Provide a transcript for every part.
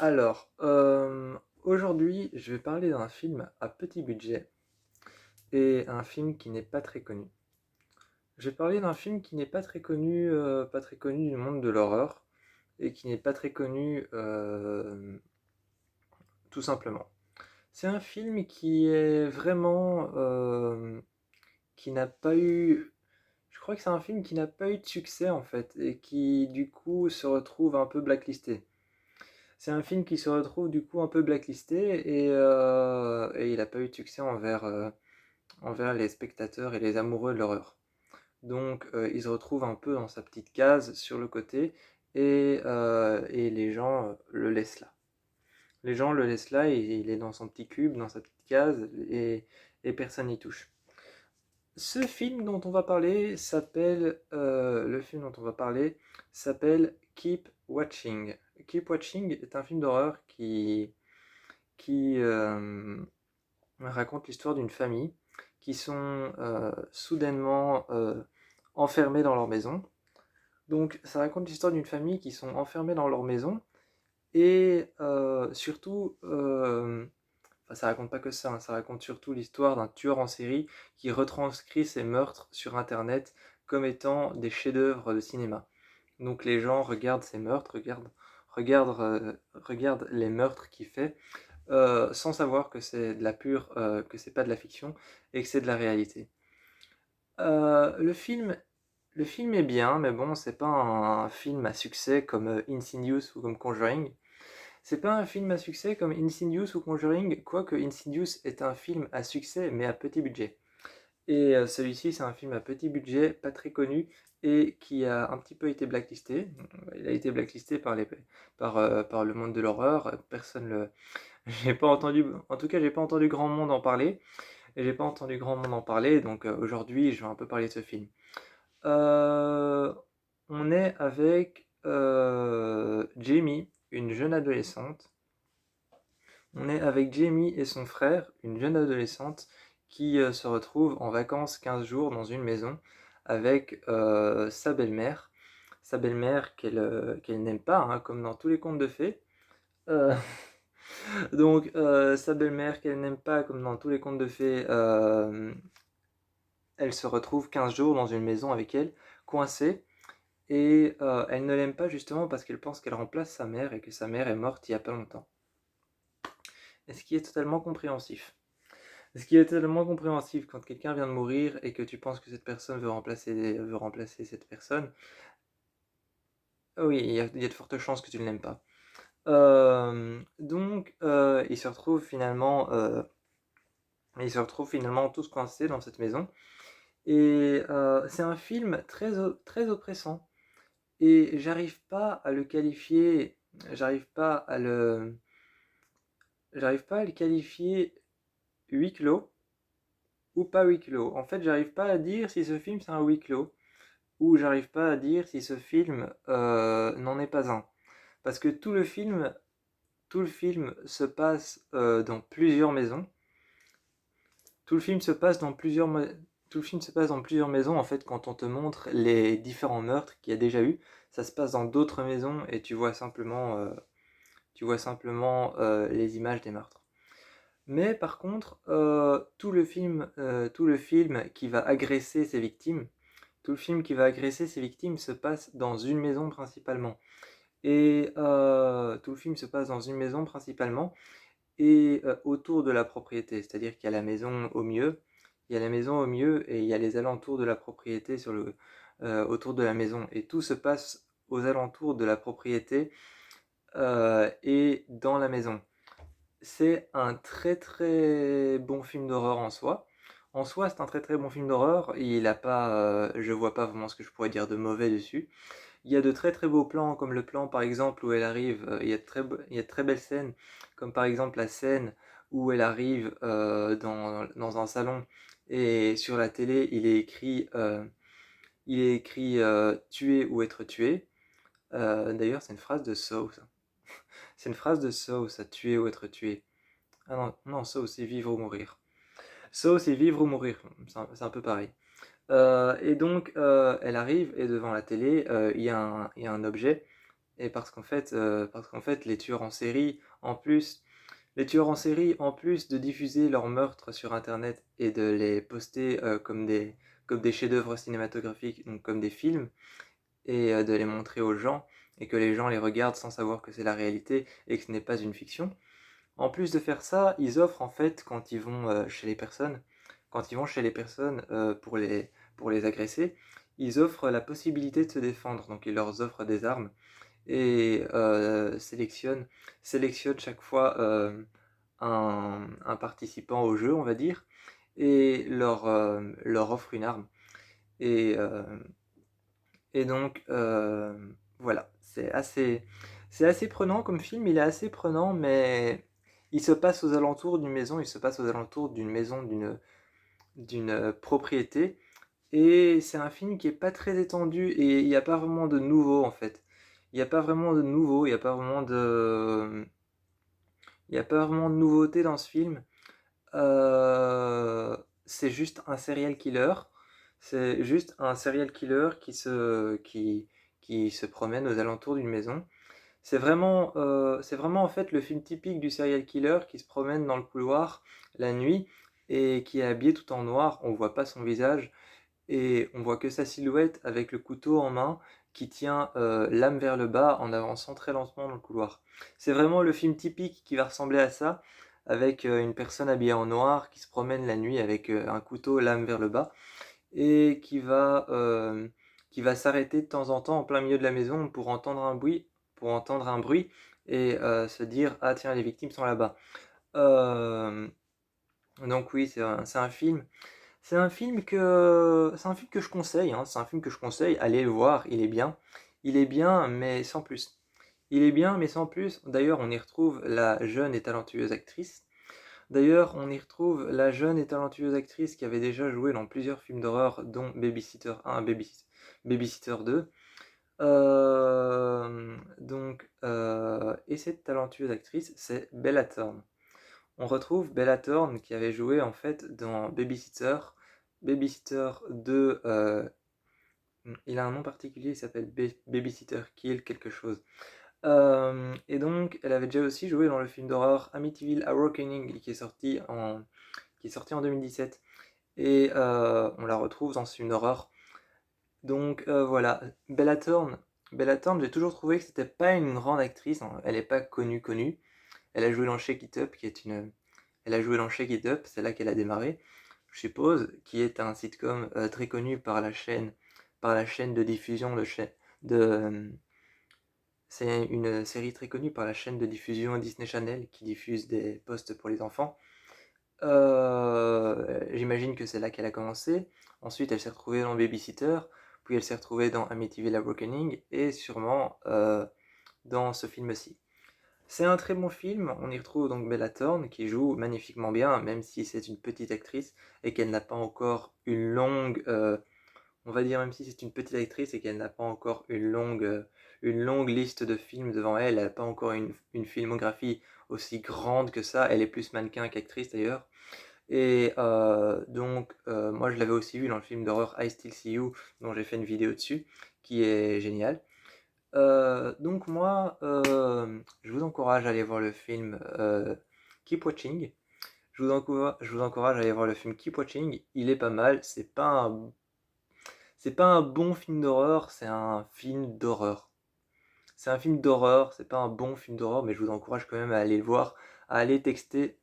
Alors, aujourd'hui, je vais parler d'un film à petit budget et un film qui n'est pas très connu. Je vais parler d'un film qui n'est pas très connu du monde de l'horreur et qui n'est pas très connu tout simplement. C'est un film qui est vraiment, qui n'a pas eu, je crois que c'est un film qui n'a pas eu de succès en fait et qui du coup se retrouve un peu blacklisté. C'est un film qui se retrouve du coup un peu blacklisté et il n'a pas eu de succès envers les spectateurs et les amoureux de l'horreur. Donc il se retrouve un peu dans sa petite case sur le côté et les gens le laissent là. Les gens le laissent là et il est dans son petit cube, dans sa petite case et personne n'y touche. Ce film dont on va parler s'appelle, le film dont on va parler s'appelle Keep Watching. Keep Watching est un film d'horreur qui raconte l'histoire d'une famille qui sont soudainement enfermés dans leur maison. Donc ça raconte l'histoire d'une famille qui sont enfermés dans leur maison et surtout, enfin, ça raconte pas que ça, hein, ça raconte surtout l'histoire d'un tueur en série qui retranscrit ses meurtres sur Internet comme étant des chefs-d'œuvre de cinéma. Donc les gens regardent ces meurtres, regardent les meurtres qu'il fait, sans savoir que c'est de la pure, que c'est pas de la fiction et que c'est de la réalité. Euh, le film, le film est bien, mais bon, c'est pas un film à succès comme Insidious ou comme Conjuring. C'est pas un film à succès comme Insidious ou Conjuring, quoique Insidious est un film à succès mais à petit budget. Et celui-ci, c'est un film à petit budget, pas très connu, et qui a un petit peu été blacklisté. Il a été blacklisté par le monde de l'horreur. Personne le. J'ai pas entendu. En tout cas, j'ai pas entendu grand monde en parler. Et j'ai pas entendu grand monde en parler, donc aujourd'hui, je vais un peu parler de ce film. Euh, on est avec Jamie, une jeune adolescente. On est avec Jamie et son frère, une jeune adolescente, qui se retrouve en vacances 15 jours dans une maison avec sa belle-mère. Sa belle-mère qu'elle n'aime pas, hein, comme dans tous les contes de fées. Euh, donc, sa belle-mère qu'elle n'aime pas, comme dans tous les contes de fées, elle se retrouve 15 jours dans une maison avec elle, coincée. Et elle ne l'aime pas justement parce qu'elle pense qu'elle remplace sa mère et que sa mère est morte il y a pas longtemps. Et ce qui est totalement compréhensif. Ce qui est tellement compréhensif quand quelqu'un vient de mourir et que tu penses que cette personne veut remplacer cette personne. Oui, il y a de fortes chances que tu ne l'aimes pas. Donc, ils se retrouvent finalement tous coincés dans cette maison. Et c'est un film très oppressant. Et j'arrive pas à le, j'arrive pas à le qualifier huis clos ou pas huis clos. En fait, j'arrive pas à dire si ce film c'est un huis clos ou j'arrive pas à dire si ce film n'en est pas un. Parce que tout le film se passe dans plusieurs maisons. Tout le film se passe dans plusieurs, tout le film se passe dans plusieurs maisons. En fait, quand on te montre les différents meurtres qu'il y a déjà eu, ça se passe dans d'autres maisons et tu vois simplement les images des meurtres. Mais par contre, tout le film qui va agresser ses victimes, tout le film qui va agresser ses victimes se passe dans une maison principalement. Et tout le film se passe dans une maison principalement et autour de la propriété. C'est-à-dire qu'il y a la maison au milieu, il y a la maison au milieu et il y a les alentours de la propriété autour de la maison. Et tout se passe aux alentours de la propriété et dans la maison. C'est un très très bon film d'horreur en soi. En soi, c'est un très très bon film d'horreur. Il a pas, je vois pas vraiment ce que je pourrais dire de mauvais dessus. Il y a de très très beaux plans, comme le plan par exemple où elle arrive. Il y a de très belles scènes, comme par exemple la scène où elle arrive dans un salon et sur la télé il est écrit tuer ou être tué. D'ailleurs, c'est une phrase de Saw, ça. C'est une phrase de Saw, ça, tuer ou être tué. Ah non, non, Saw, c'est vivre ou mourir. Saw, c'est vivre ou mourir, c'est un peu pareil. Et donc, elle arrive et devant la télé, il y a un objet et parce qu'en fait, les tueurs en série, en plus de diffuser leurs meurtres sur Internet et de les poster comme des chefs-d'œuvre cinématographiques, donc comme des films, et de les montrer aux gens, et que les gens les regardent sans savoir que c'est la réalité et que ce n'est pas une fiction. En plus de faire ça, ils offrent en fait, quand ils vont chez les personnes pour les agresser, ils offrent la possibilité de se défendre. Donc ils leur offrent des armes et sélectionnent chaque fois un participant au jeu, on va dire, et leur offre une arme. Et, euh, et donc, voilà, c'est assez prenant comme film, il est assez prenant, mais il se passe aux alentours d'une maison, il se passe aux alentours d'une maison, d'une propriété, et c'est un film qui est pas très étendu, et il n'y a pas vraiment de nouveau, en fait. Il n'y a pas vraiment de nouveau, il y a pas vraiment de nouveauté dans ce film. C'est juste un serial killer. C'est juste un serial killer qui se promène aux alentours d'une maison. C'est vraiment en fait le film typique du serial killer qui se promène dans le couloir la nuit et qui est habillé tout en noir. On voit pas son visage et on voit que sa silhouette avec le couteau en main qui tient l'âme vers le bas en avançant très lentement dans le couloir. C'est vraiment le film typique qui va ressembler à ça, avec une personne habillée en noir qui se promène la nuit avec un couteau l'âme vers le bas et qui va s'arrêter de temps en temps en plein milieu de la maison pour entendre un bruit et se dire ah tiens les victimes sont là-bas. Euh, donc oui c'est un film que je conseille, hein. C'est un film que je conseille, allez le voir, il est bien. Il est bien, mais sans plus. Il est bien, mais sans plus. D'ailleurs, on y retrouve la jeune et talentueuse actrice. D'ailleurs, on y retrouve la jeune et talentueuse actrice qui avait déjà joué dans plusieurs films d'horreur, dont Babysitter 1 et Babysitter 2. Et cette talentueuse actrice, c'est Bella Thorne. On retrouve Bella Thorne qui avait joué en fait dans Babysitter 2. Il a un nom particulier, il s'appelle Babysitter Kill quelque chose. Et donc, elle avait déjà aussi joué dans le film d'horreur Amityville Awakening qui est sorti en 2017. Et on la retrouve dans ce film d'horreur. Donc voilà, Bella Thorne, j'ai toujours trouvé que c'était pas une grande actrice, hein. Elle n'est pas connue. Elle a joué dans Shake It Up, elle a joué dans Shake It Up, c'est là qu'elle a démarré, je suppose, qui est un sitcom très connu par la chaîne de diffusion de, c'est une série très connue par la chaîne de diffusion Disney Channel qui diffuse des posts pour les enfants. J'imagine que c'est là qu'elle a commencé. Ensuite, elle s'est retrouvée dans Babysitter, puis elle s'est retrouvée dans Amityville Awakening et sûrement dans ce film-ci. C'est un très bon film, on y retrouve donc Bella Thorne qui joue magnifiquement bien, même si c'est une petite actrice et qu'elle n'a pas encore on va dire même si c'est une petite actrice et qu'elle n'a pas encore une longue liste de films devant elle, elle n'a pas encore une filmographie aussi grande que ça, elle est plus mannequin qu'actrice d'ailleurs. Et donc moi je l'avais aussi vu dans le film d'horreur I Still See You, dont j'ai fait une vidéo dessus, qui est génial. Donc moi, je vous encourage à aller voir le film Keep Watching. Je vous encourage à aller voir le film Keep Watching. Il est pas mal. C'est pas un bon film d'horreur, c'est un film d'horreur. C'est un film d'horreur, c'est pas un bon film d'horreur, mais je vous encourage quand même à aller le voir, à aller tester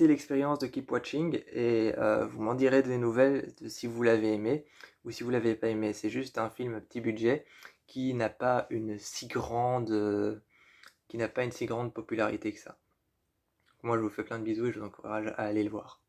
l'expérience de Keep Watching et vous m'en direz des nouvelles si vous l'avez aimé ou si vous l'avez pas aimé. C'est juste un film à petit budget qui n'a pas une si grande popularité que ça. Moi, je vous fais plein de bisous et je vous encourage à aller le voir.